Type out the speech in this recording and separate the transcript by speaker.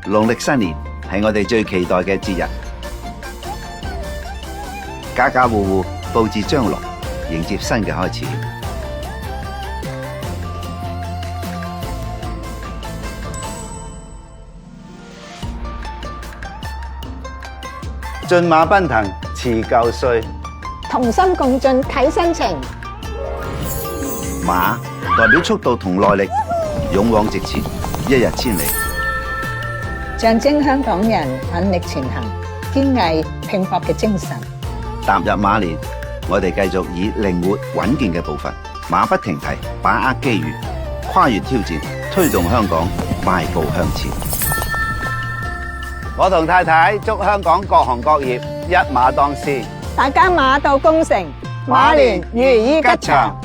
Speaker 1: 農曆新年係我哋最期待嘅節日，家家戶戶佈置張龍，迎接新嘅開始。駿馬奔騰辭舊歲，
Speaker 2: 同心共進啟新程。
Speaker 1: 馬代表速度同耐力，勇往直前，一日千里。
Speaker 2: 象徵香港人奮力前行、堅毅拼搏嘅精神。
Speaker 1: 踏入馬年，我哋繼續以靈活穩健嘅步伐，馬不停蹄，把握機遇，跨越挑戰，推動香港邁步向前。我同太太祝香港各行各業一馬當先，
Speaker 2: 大家馬到功成，馬年如意吉祥。